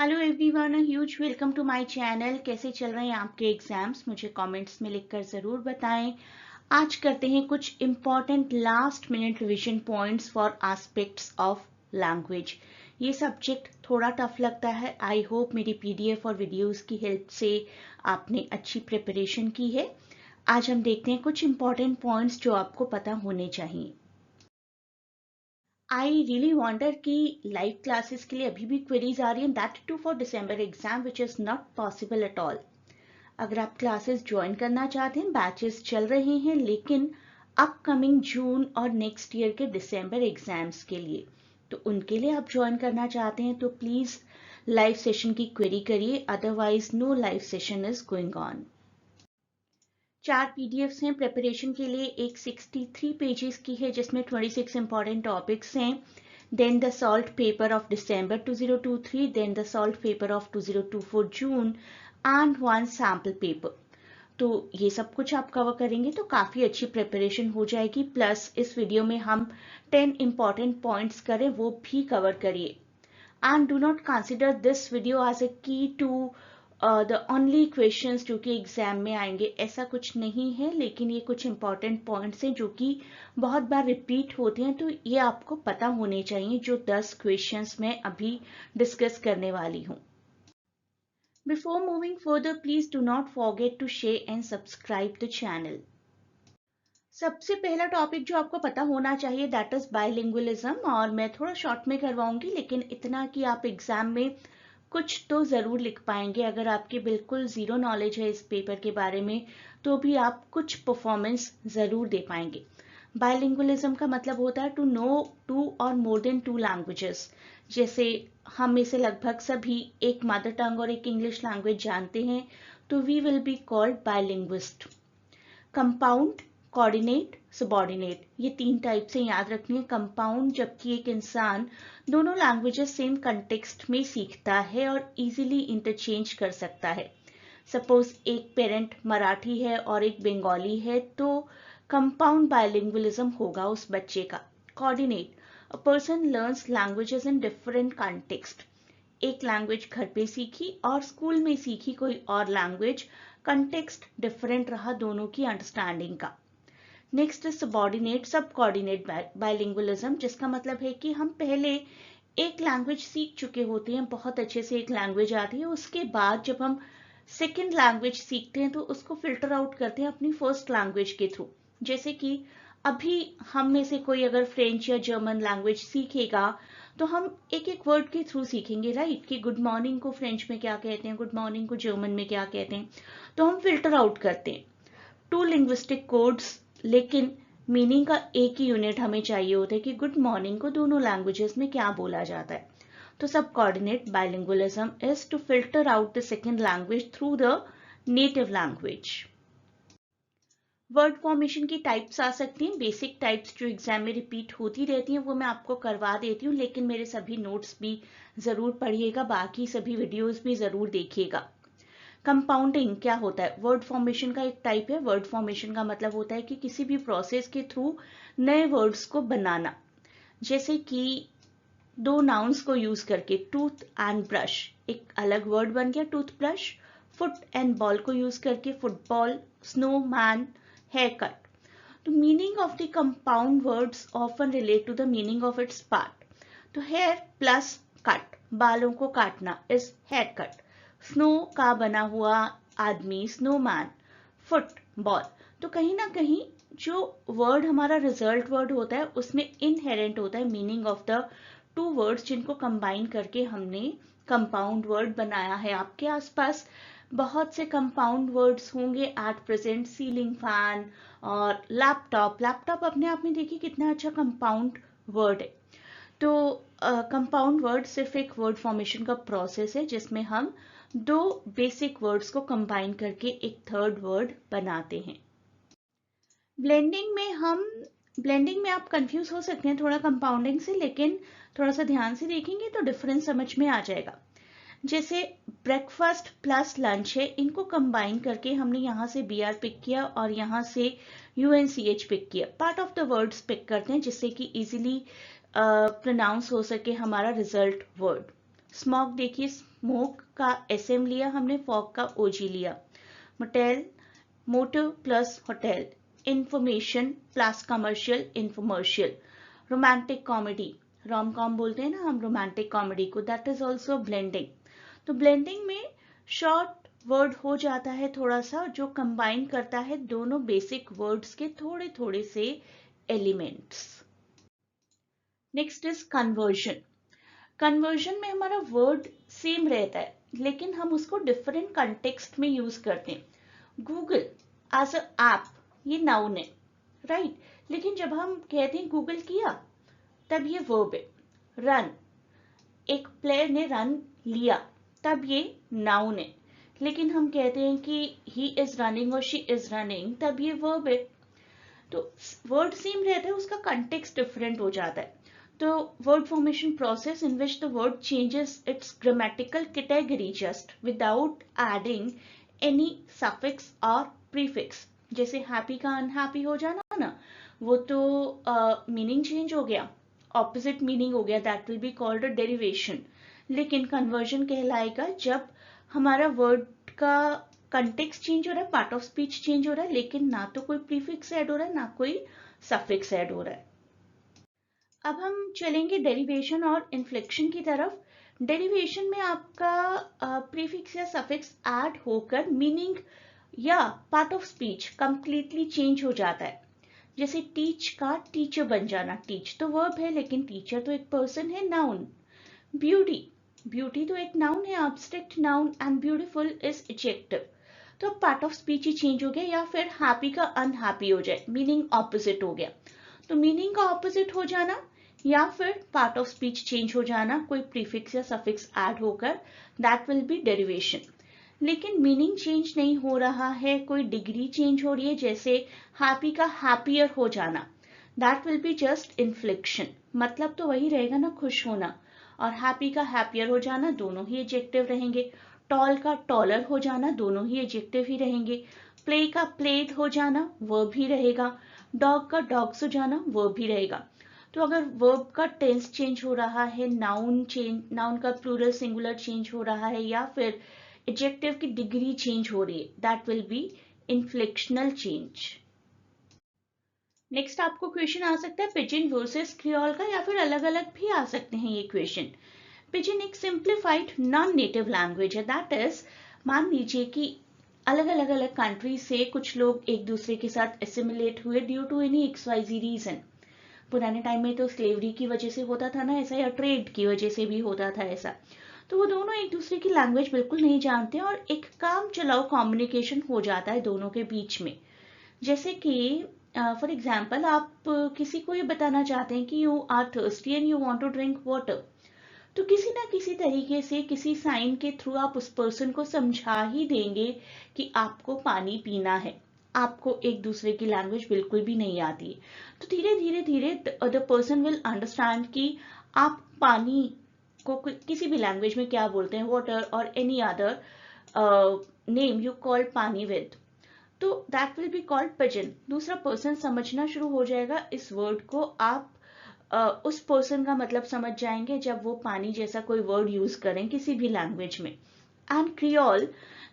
Hello everyone, huge welcome to my channel. कैसे चल रहे हैं आपके एग्जाम्स? मुझे कमेंट्स में लिखकर ज़रूर बताएं। आज करते हैं कुछ important last minute revision points for aspects of language. ये सब्जेक्ट थोड़ा टफ लगता है। आई होप मेरी पीडीएफ और वीडियोस की हेल्प से आपने अच्छी प्रिपरेशन की है। आज हम देखते हैं कुछ इम्पॉर्टेंट पॉइंट्स जो आपको पता होने चाहिए। आई रियली वॉन्डर कि लाइव क्लासेस के लिए अभी भी क्वेरीज आ रही हैं, that too for December exam which is not possible at all. अगर आप क्लासेस ज्वाइन करना चाहते हैं, बैचेस चल रहे हैं, लेकिन अपकमिंग जून और नेक्स्ट ईयर के दिसंबर एग्जाम्स के लिए, तो उनके लिए आप ज्वाइन करना चाहते हैं तो प्लीज़ लाइव सेशन की क्वेरी करिए, otherwise no live session is going on. 4 PDFs हैं प्रिपरेशन के लिए। एक 63 पेजेस की है जिसमें 26 इंपॉर्टेंट टॉपिक्स हैं। Then the solved paper of December 2023, then the solved paper of 2024 June and one sample paper. तो ये सब कुछ आप कवर करेंगे तो काफ़ी अच्छी प्रिपरेशन हो जाएगी। प्लस इस वीडियो में हम 10 इंपॉर्टेंट पॉइंट्स करें वो भी कवर करिए। And do not consider this video as a key to the only questions जो कि एग्जाम में आएंगे, ऐसा कुछ नहीं है। लेकिन ये कुछ इंपॉर्टेंट पॉइंट्स हैं जो कि बहुत बार रिपीट होते हैं, तो ये आपको पता होने चाहिए जो 10 क्वेश्चंस मैं अभी डिस्कस करने वाली हूँ। Before moving further, please do not forget to share and subscribe the channel. सबसे पहला टॉपिक जो आपको पता होना चाहिए दैट इज बायलिंगुअलिज्म, और मैं थोड़ा शॉर्ट में करवाऊंगी, लेकिन इतना कि आप एग्जाम में कुछ तो ज़रूर लिख पाएंगे। अगर आपकी बिल्कुल ज़ीरो नॉलेज है इस पेपर के बारे में तो भी आप कुछ परफॉर्मेंस ज़रूर दे पाएंगे। बायलिंगुअलिज्म का मतलब होता है टू नो टू और मोर देन टू लैंग्वेजेस। जैसे हम में से लगभग सभी एक मदर टंग और एक इंग्लिश लैंग्वेज जानते हैं, तो we will be called bilinguist. Compound, coordinate, subordinate, ये 3 टाइप से याद रखनी है। कंपाउंड जबकि एक इंसान दोनों लैंग्वेजेस सेम कंटेक्स्ट में सीखता है और इजीली इंटरचेंज कर सकता है। सपोज एक पेरेंट मराठी है और एक बंगाली है, तो कंपाउंड बायलिंगुअलिज्म होगा उस बच्चे का। Coordinate, a person learns languages in different context. एक लैंग्वेज घर पे सीखी और स्कूल में सीखी कोई और लैंग्वेज, कंटेक्स्ट डिफरेंट रहा दोनों की अंडरस्टैंडिंग का। नेक्स्ट इज सबऑर्डिनेट, सब कोऑर्डिनेट बायलिंगुअलिज्म, जिसका मतलब है कि हम पहले एक लैंग्वेज सीख चुके होते हैं, बहुत अच्छे से एक लैंग्वेज आती है, उसके बाद जब हम सेकेंड लैंग्वेज सीखते हैं तो उसको फिल्टर आउट करते हैं अपनी फर्स्ट लैंग्वेज के थ्रू। जैसे कि अभी हम में से कोई अगर फ्रेंच या जर्मन लैंग्वेज सीखेगा तो हम एक एक वर्ड के थ्रू सीखेंगे, राइट? कि गुड मॉर्निंग को फ्रेंच में क्या कहते हैं, गुड मॉर्निंग को जर्मन में क्या कहते हैं, तो हम फिल्टर आउट करते हैं। 2 लिंग्विस्टिक कोड्स, लेकिन मीनिंग का एक ही यूनिट हमें चाहिए होता है कि गुड मॉर्निंग को दोनों लैंग्वेजेस में क्या बोला जाता है। तो sub coordinate bilingualism is to filter out the second language through the native language. Word formation की टाइप्स आ सकती हैं। बेसिक टाइप्स जो एग्जाम में रिपीट होती रहती हैं वो मैं आपको करवा देती हूँ, लेकिन मेरे सभी नोट्स भी ज़रूर पढ़िएगा, बाकी सभी वीडियोस भी ज़रूर देखिएगा। कंपाउंडिंग क्या होता है? वर्ड फॉर्मेशन का एक टाइप है। वर्ड फॉर्मेशन का मतलब होता है कि किसी भी प्रोसेस के थ्रू नए वर्ड्स को बनाना। जैसे कि 2 नाउन्स को यूज करके टूथ एंड ब्रश, एक अलग वर्ड बन गया toothbrush. Foot and ball को यूज करके फुटबॉल, स्नोमैन, हेयर कट। तो meaning of the compound words often relate to the meaning of its part. तो हेयर प्लस कट, बालों को काटना, इज हेयर कट। स्नो का बना हुआ आदमी, स्नोमैन। Foot, ball. तो कहीं ना कहीं जो वर्ड हमारा रिजल्ट वर्ड होता है उसमें इनहेरेंट होता है मीनिंग ऑफ द 2 वर्ड्स जिनको कंबाइन करके हमने कंपाउंड वर्ड बनाया है। आपके आसपास बहुत से कंपाउंड वर्ड्स होंगे एट प्रेजेंट, सीलिंग फैन और लैपटॉप। लैपटॉप अपने आप में देखिए कितना अच्छा कंपाउंड वर्ड है। तो कंपाउंड वर्ड सिर्फ एक वर्ड फॉर्मेशन का प्रोसेस है जिसमें हम 2 बेसिक वर्ड्स को कंबाइन करके एक थर्ड वर्ड बनाते हैं। ब्लेंडिंग में आप कंफ्यूज हो सकते हैं थोड़ा कंपाउंडिंग से, लेकिन थोड़ा सा ध्यान से देखेंगे तो डिफरेंस समझ में आ जाएगा। जैसे ब्रेकफास्ट प्लस लंच है, इनको कंबाइन करके हमने यहाँ से बी आर पिक किया और यहाँ से UNCH पिक किया। Part of the words pick करते हैं जिससे कि इजीली प्रोनाउंस हो सके हमारा रिजल्ट वर्ड। स्मॉक देखिए, स्मोक का SM लिया हमने, फॉग का OG लिया। Motel, motor plus hotel. Information plus commercial, infomercial. Romantic comedy, rom com बोलते हैं ना हम रोमांटिक कॉमेडी को, दैट इज ऑल्सो ब्लेंडिंग। तो ब्लेंडिंग में शॉर्ट वर्ड हो जाता है थोड़ा सा, जो कंबाइन करता है दोनों बेसिक वर्ड्स के थोड़े थोड़े से elements. Next is conversion. Conversion में हमारा वर्ड सेम रहता है लेकिन हम उसको डिफरेंट कंटेक्स्ट में यूज करते हैं। गूगल एज अ ऐप, ये नाउन है, राइट? लेकिन जब हम कहते हैं गूगल किया, तब ये वर्ब है। रन, एक प्लेयर ने रन लिया, तब ये नाउन है। लेकिन हम कहते हैं कि ही इज रनिंग और शी इज रनिंग, तब ये वर्ब है। तो वर्ड सेम रहता है, उसका कंटेक्स्ट डिफरेंट हो जाता है। तो word formation process in which the word changes its grammatical category just without adding any suffix or prefix। जैसे happy का unhappy हो जाना ना, वो तो meaning change हो गया, opposite meaning हो गया, that will be called a derivation। लेकिन conversion कहलाएगा जब हमारा word का context change हो रहा है, part of speech change हो रहा है, लेकिन ना तो कोई prefix ऐड हो रहा है ना कोई suffix ऐड हो रहा है। अब हम चलेंगे डेरिवेशन और इन्फ्लेक्शन की तरफ। डेरिवेशन में आपका प्रीफिक्स या सफिक्स ऐड होकर मीनिंग या part of speech completely change हो जाता है। जैसे टीच का टीचर बन जाना, टीच तो वर्ब है लेकिन टीचर तो एक पर्सन है, नाउन। ब्यूटी, ब्यूटी तो एक नाउन है, abstract noun, and beautiful is adjective. तो पार्ट ऑफ स्पीच ही चेंज हो गया, या फिर हैप्पी का अनहैप्पी हो जाए, मीनिंग ऑपोजिट हो गया। तो मीनिंग का ऑपोजिट हो जाना या फिर पार्ट ऑफ स्पीच चेंज हो जाना, कोई प्रीफिक्स या सफिक्स ऐड होकर, दैट विल बी डेरिवेशन। लेकिन मीनिंग चेंज नहीं हो रहा है, कोई डिग्री चेंज हो रही है, जैसे हैप्पी का हैप्पियर हो जाना, दैट विल बी जस्ट इन्फ्लिक्शन। मतलब तो वही रहेगा ना, खुश होना, और हैप्पी का हैप्पियर हो जाना, दोनों ही एडजेक्टिव रहेंगे। टॉल का टॉलर हो जाना, दोनों ही एडजेक्टिव ही रहेंगे। प्ले का प्लेड हो जाना, वर्ब ही रहेगा। डॉग का डॉग्स हो जाना, वर्ब ही रहेगा। तो अगर वर्ब का टेंस चेंज हो रहा है, नाउन का प्लूरल सिंगुलर चेंज हो रहा है, या फिर एडजेक्टिव की डिग्री चेंज हो रही है, that will be inflectional change. Next आपको क्वेश्चन आ सकता है पिजिन वर्सेस क्रियोल का, या फिर अलग अलग भी आ सकते हैं ये क्वेश्चन। पिजिन एक सिंप्लीफाइड नॉन नेटिव लैंग्वेज है, दैट इज, मान लीजिए कि अलग अलग कंट्री से कुछ लोग एक दूसरे के साथ एसिमिलेट हुए due to any XYZ reason. पुराने टाइम में तो स्लेवरी की वजह से होता था ना ऐसा, या ट्रेड की वजह से भी होता था ऐसा। तो वो दोनों एक दूसरे की लैंग्वेज बिल्कुल नहीं जानते और एक काम चलाओ कम्युनिकेशन हो जाता है दोनों के बीच में। जैसे कि फॉर एग्जाम्पल आप किसी को ये बताना चाहते हैं कि you are thirsty and you want to drink water, तो किसी ना किसी तरीके से किसी साइन के थ्रू आप उस पर्सन को समझा ही देंगे कि आपको पानी पीना है। आपको एक दूसरे की लैंग्वेज बिल्कुल भी नहीं आती, तो धीरे धीरे धीरे द पर्सन विल अंडरस्टैंड कि आप पानी को किसी भी लैंग्वेज में क्या बोलते हैं, वाटर और any other name you call पानी विद, तो that will be called pigeon. दूसरा पर्सन समझना शुरू हो जाएगा इस वर्ड को, आप उस पर्सन का मतलब समझ जाएंगे जब वो पानी जैसा कोई वर्ड यूज करें किसी भी लैंग्वेज में। एंड क्रियोल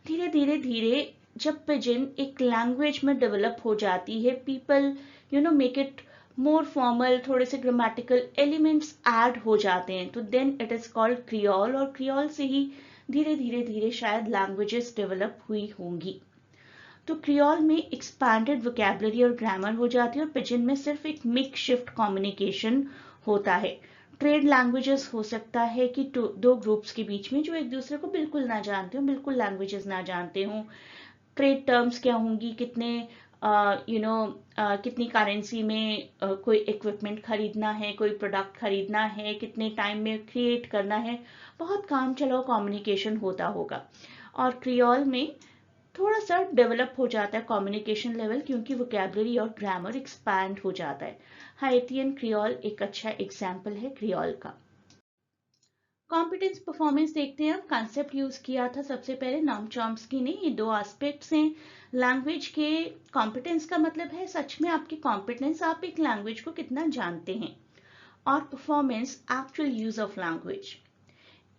धीरे धीरे धीरे जब पिजिन एक लैंग्वेज में डेवलप हो जाती है, people make it more formal, थोड़े से ग्रामेटिकल एलिमेंट्स ऐड हो जाते हैं, तो then it is called creole. Creole क्रियोल से ही धीरे धीरे धीरे शायद लैंग्वेजेस डेवलप हुई होंगी। तो क्रियोल में एक्सपैंडेड वोकैबुलरी और ग्रामर हो जाती है, और पिजिन में सिर्फ एक मिक्स शिफ्ट कम्युनिकेशन होता है। ट्रेड लैंग्वेजेस हो सकता है कि दो ग्रुप्स के बीच में जो एक दूसरे को बिल्कुल ना जानते हो, बिल्कुल लैंग्वेजेस ना जानते हो। ट्रेड टर्म्स क्या होंगी, कितने कितनी करेंसी में कोई इक्विपमेंट खरीदना है, कोई प्रोडक्ट खरीदना है, कितने टाइम में क्रिएट करना है, बहुत काम चलाओ कम्युनिकेशन होता होगा। और क्रियोल में थोड़ा सा डेवलप हो जाता है कम्युनिकेशन लेवल, क्योंकि वोकैबुलरी और ग्रामर एक्सपैंड हो जाता है। हाइटियन क्रियोल एक अच्छा एग्जाम्पल है क्रियोल का। कॉम्पिटेंस परफॉर्मेंस देखते हैं, हम कॉन्सेप्ट यूज किया था सबसे पहले नॉम चॉम्स्की ने। ये दो एस्पेक्ट्स हैं लैंग्वेज के। कॉम्पिटेंस का मतलब है सच में आपकी कॉम्पिटेंस, आप एक लैंग्वेज को कितना जानते हैं, और performance actual use of language.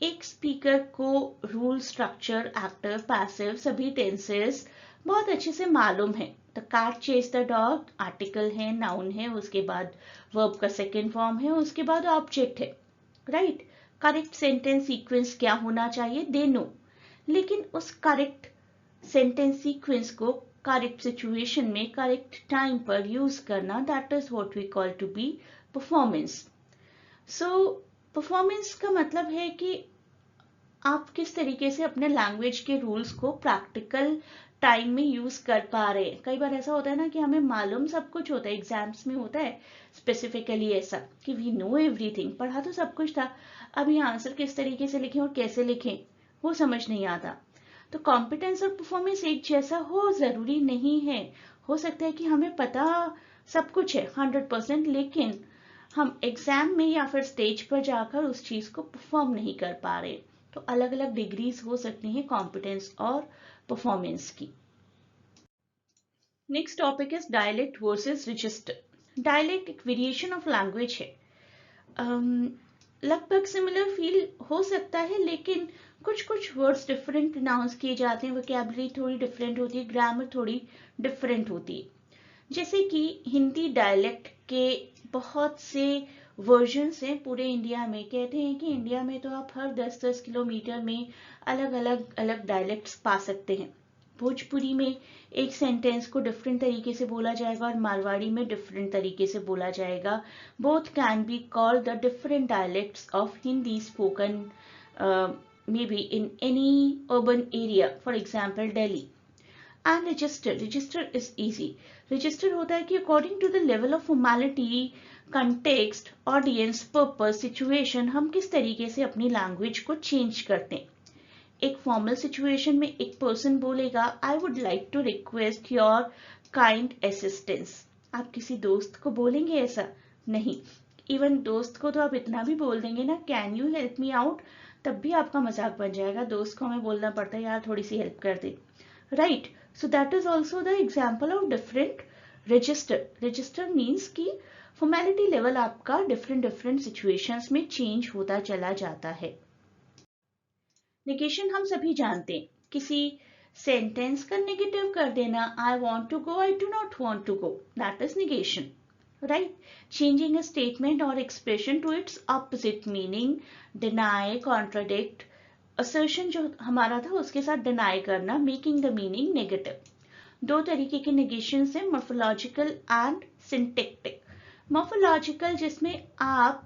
एक स्पीकर को रूल, स्ट्रक्चर, एक्टिव, पैसिव सभी टेंसेस बहुत अच्छे से मालूम है। The cat chase the dog article है, नाउन है, उसके बाद वर्ब का सेकेंड फॉर्म है, उसके बाद ऑब्जेक्ट है, राइट। करेक्ट सेंटेंस सीक्वेंस क्या होना चाहिए, दे नो। लेकिन उस करेक्ट सेंटेंस सीक्वेंस को करेक्ट सिचुएशन में करेक्ट टाइम पर यूज करना, that is what we call to be performance. So performance का मतलब है कि आप किस तरीके से अपने लैंग्वेज के रूल्स को प्रैक्टिकल टाइम में यूज कर पा रहे हैं। कई बार ऐसा होता है ना कि हमें मालूम सब कुछ होता है, एग्जाम्स में होता है स्पेसिफिकली ऐसा कि वी नो एवरीथिंग, पढ़ा तो सब कुछ था, अब ये आंसर किस तरीके से लिखें और कैसे लिखें वो समझ नहीं आता। तो कॉम्पिटेंस और परफॉर्मेंस एक जैसा हो जरूरी नहीं है। हो सकता है कि हमें पता सब कुछ है 100%, लेकिन हम एग्जाम में या फिर स्टेज पर जाकर उस चीज को परफॉर्म नहीं कर पा रहे। तो अलग अलग डिग्रीज हो सकती हैं कॉम्पिटेंस और परफॉर्मेंस की। Next topic is dialect versus register. Dialect एक वेरिएशन ऑफ लैंग्वेज है। लगभग सिमिलर फील हो सकता है, लेकिन कुछ कुछ वर्ड्स डिफरेंट प्रोनाउंस किए जाते हैं, वोकैबुलरी थोड़ी डिफरेंट होती है, ग्रामर थोड़ी डिफरेंट होती है। जैसे कि हिंदी डायलेक्ट के बहुत से वर्जन्स हैं पूरे इंडिया में। कहते हैं कि इंडिया में तो आप हर 10-10 किलोमीटर में अलग डायलेक्ट्स पा सकते हैं। भोजपुरी में एक सेंटेंस को डिफरेंट तरीके से बोला जाएगा और मारवाड़ी में डिफरेंट तरीके से बोला जाएगा। Both can be called the different dialects of Hindi spoken may be in any urban area, for example Delhi. And register is easy. Register होता है कि according to the level of formality, context, audience, purpose, situation, हम किस तरीके से अपनी language को change करते हैं। एक फॉर्मल सिचुएशन में एक पर्सन बोलेगा, I would like to request your kind assistance. आप किसी दोस्त को बोलेंगे ऐसा? नहीं। इवन दोस्त को तो आप इतना भी बोल देंगे ना, can you help me out, तब भी आपका मजाक बन जाएगा। दोस्त को हमें बोलना पड़ता है, यार थोड़ी सी हेल्प कर दे, right. So that is also the example of different register. Register means कि फॉर्मेलिटी लेवल आपका डिफरेंट सिचुएशंस में चेंज होता चला जाता है। नेगेशन हम सभी जानते हैं, किसी सेंटेंस का नेगेटिव कर देना, I want to go, I do not want to go, that is negation, right. Changing a statement or expression to its opposite meaning, deny, contradict, assertion जो हमारा था उसके साथ डिनाई करना, मेकिंग द मीनिंग नेगेटिव। दो तरीके के negation है, मॉर्फोलॉजिकल एंड सिंटैक्टिक। मॉर्फोलॉजिकल जिसमें आप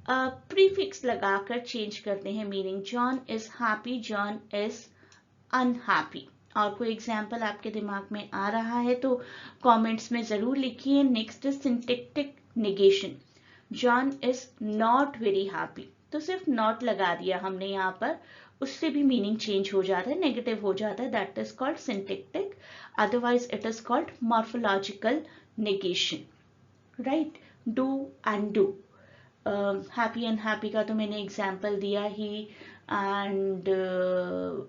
प्रीफिक्स लगाकर चेंज करते हैं meaning, John is happy, John is unhappy. और कोई एग्जाम्पल आपके दिमाग में आ रहा है तो कमेंट्स में जरूर लिखिए। Next is syntactic negation, John is not very happy, तो सिर्फ नॉट लगा दिया हमने यहाँ पर, उससे भी मीनिंग चेंज हो जाता है, नेगेटिव हो जाता है, that is called syntactic, otherwise it is called morphological negation, right. Do and do, happy unhappy का तो मैंने एग्जाम्पल दिया ही, एंड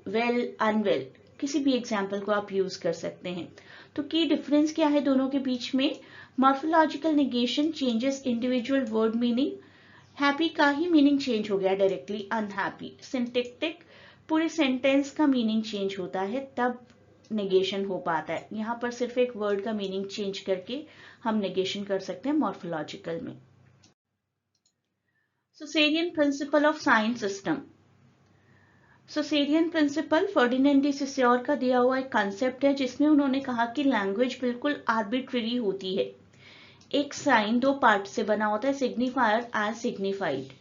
वेल अनवेल, किसी भी एग्जाम्पल को आप यूज कर सकते हैं। तो की डिफरेंस क्या है दोनों के बीच में? Morphological negation changes individual word meaning, happy का ही मीनिंग चेंज हो गया डायरेक्टली, अनहैप्पी। सिंटैक्टिक पूरे सेंटेंस का मीनिंग चेंज होता है, तब नेगेशन हो पाता है। यहाँ पर सिर्फ एक वर्ड का मीनिंग चेंज करके हम नेगेशन कर सकते हैं मॉर्फोलॉजिकल में। Saussagean principle of science system. Saussagean principle Ferdinand de Saussure का दिया हुआ एक कॉन्सेप्ट है, जिसमें उन्होंने कहा कि लैंग्वेज बिल्कुल आर्बिट्रेरी होती है। एक साइन दो पार्ट से बना होता है, signifier and signified.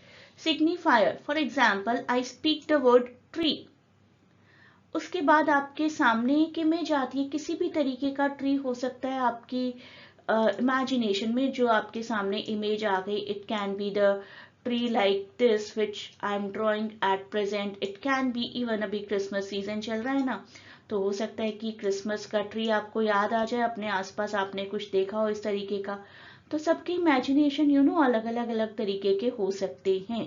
Signifier, for example I speak the word tree, उसके बाद आपके सामने एक इमेज आती है, किसी भी तरीके का ट्री हो सकता है आपकी इमेजिनेशन में जो आपके सामने इमेज आ गई। It can be the tree like this which I'm drawing at present, it can be even, अभी क्रिसमस सीजन चल रहा है ना, तो हो सकता है कि क्रिसमस का ट्री आपको याद आ जाए, अपने आसपास आपने कुछ देखा हो इस तरीके का। तो सबकी इमेजिनेशन अलग तरीके के हो सकते हैं।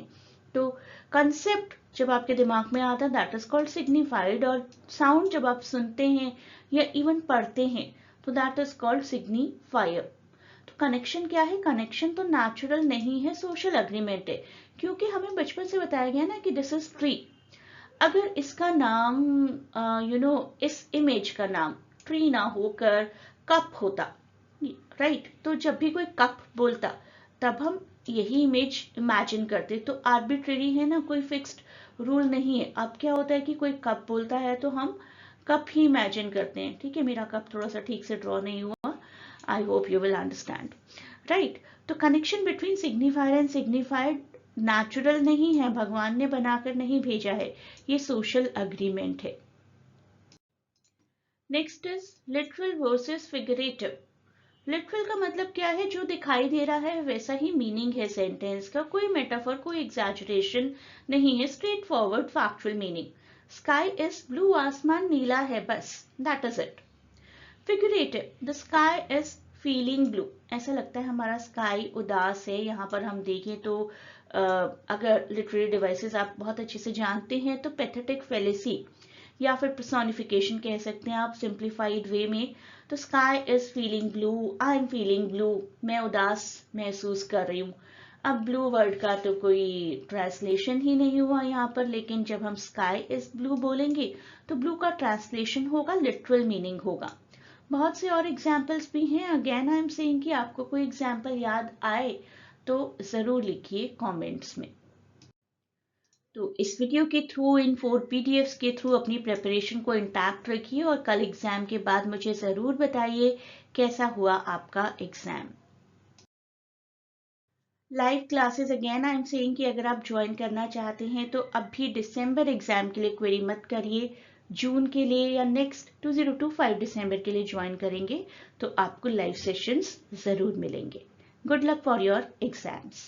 तो कंसेप्ट जब आपके दिमाग में आता है दैट इज कॉल्ड सिग्निफाइड, और साउंड जब आप सुनते हैं या इवन पढ़ते हैं तो दैट इज कॉल्ड सिग्निफायर। तो कनेक्शन क्या है? कनेक्शन तो नेचुरल नहीं है, सोशल अग्रीमेंट है, क्योंकि हमें बचपन से बताया गया ना कि दिस इज ट्री। अगर इसका नाम इस इमेज का नाम ट्री ना होकर कप होता, राइट, तो जब भी कोई कप बोलता तब हम यही इमेज इमेजिन करते। तो आर्बिट्रेरी है ना, कोई फिक्स्ड रूल नहीं है। अब क्या होता है कि कोई कप बोलता है तो हम कप ही इमेजिन करते हैं। ठीक है, मेरा कप थोड़ा सा ठीक से ड्रॉ नहीं हुआ, I hope you will understand, right. तो connection between signifier and signified natural नहीं है, भगवान ने बनाकर नहीं भेजा है, ये सोशल अग्रीमेंट है। Next is literal versus figurative. Literal का मतलब क्या है? जो दिखाई दे रहा है वैसा ही मीनिंग है सेंटेंस का, कोई मेटाफर, कोई एग्जैजरेशन नहीं है, straight forward factual meaning. Sky is blue, आसमान नीला है, बस that is it. Figurative, the sky is feeling blue, ऐसा लगता है हमारा स्काई उदास है। यहाँ पर हम देखें तो अगर लिटरेरी डिवाइसेस आप बहुत अच्छे से जानते हैं तो पैथेटिक फेलिसी या फिर पर्सोनिफिकेशन कह सकते हैं आप सिंप्लीफाइड वे में। तो sky is feeling blue, I am feeling blue, मैं उदास महसूस कर रही हूँ। अब ब्लू वर्ड का तो कोई ट्रांसलेशन ही नहीं हुआ यहाँ पर, लेकिन जब हम स्काई इज ब्लू बोलेंगे तो ब्लू का ट्रांसलेशन होगा, लिटरल मीनिंग होगा। बहुत से और एग्जाम्पल्स भी हैं। अगेन आई एम सेइंग कि आपको कोई एग्जाम्पल याद आए तो जरूर लिखिए कमेंट्स में। तो इस वीडियो के थ्रू, इन 4 पीडीएफ्स के थ्रू अपनी प्रिपरेशन को इंटैक्ट रखिए और कल एग्जाम के बाद मुझे जरूर बताइए कैसा हुआ आपका exam. Live classes again I am saying कि अगर आप ज्वाइन करना चाहते हैं तो अभी दिसंबर एग्जाम के लिए क्वेरी मत करिए, जून के लिए या नेक्स्ट 2025 दिसंबर के लिए ज्वाइन करेंगे तो आपको लाइव सेशंस जरूर मिलेंगे। Good luck for your exams.